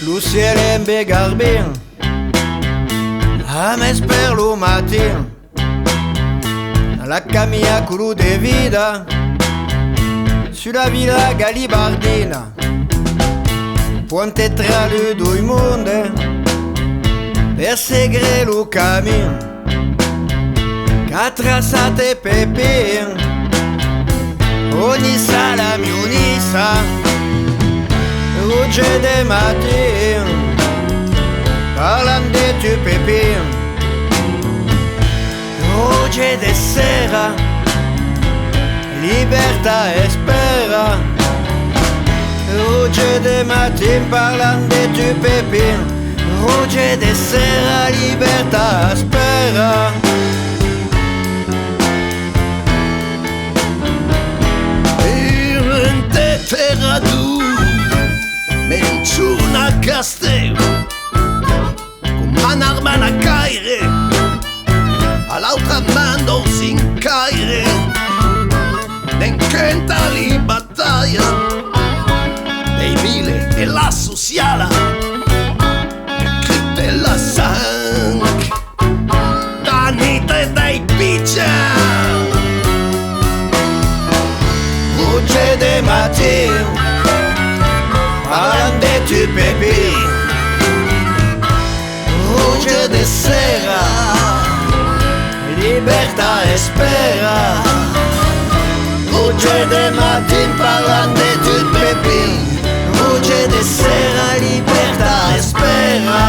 Lucien Begarbin a mes per lo matin la camia culu de vida sulla villa Galibardina Ponte tra le due monde per seguire lo cammino che tracciate Pepin ogni sala mi unisa Oggi de matin parlant de tu Pepin Oggi de sera libertà e spera Oggi de matin parlant de tu Pepin Oggi de sera libertà e spera Irmente terra tu Menciuna Castell con manarman a caire all'altra mano si incaire n'encanta li battaglia dei mille e la sociala che la sang da nite dei piccia Oggi de matin parlant de tu Pepin Oggi de sera libertà e spera Oggi de matin parlant de tu Pepin Oggi de sera libertà e spera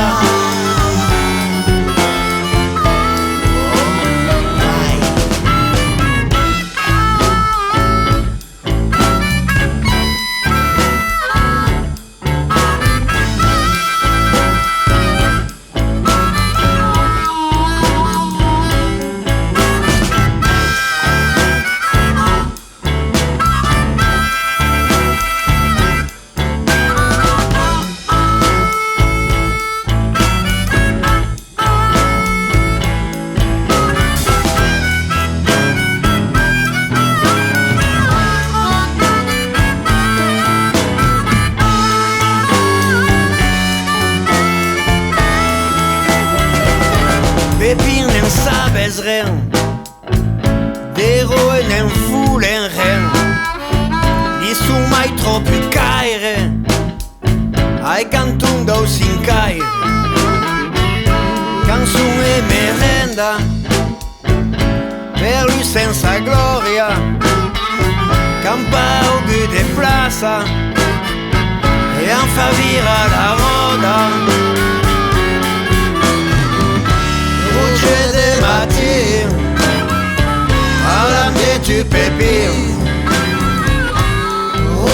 Pepin n'en sabes rien d'héroe n'en voulait rien Li sont mai trop plus caire ai canton d'au cincaire Canzon e merenda per lui senza gloria Campa au but de plaza e en fa vira la roda Oggi de matin parlant de tu Pepin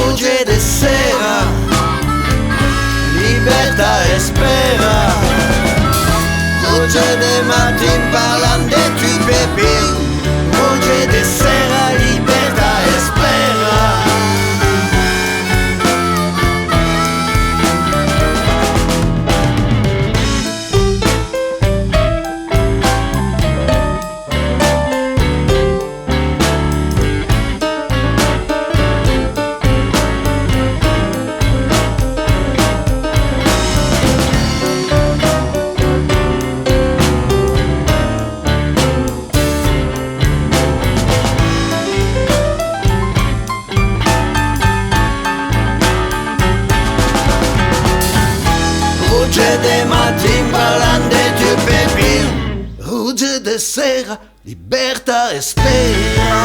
Oggi de sera libertà e spera Oggi de matin parlant de tu Pepin Oggi de sera libertà e spera Oggi de matin parlant de tu Pepin Oggi de sera libertà e spera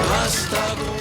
Basta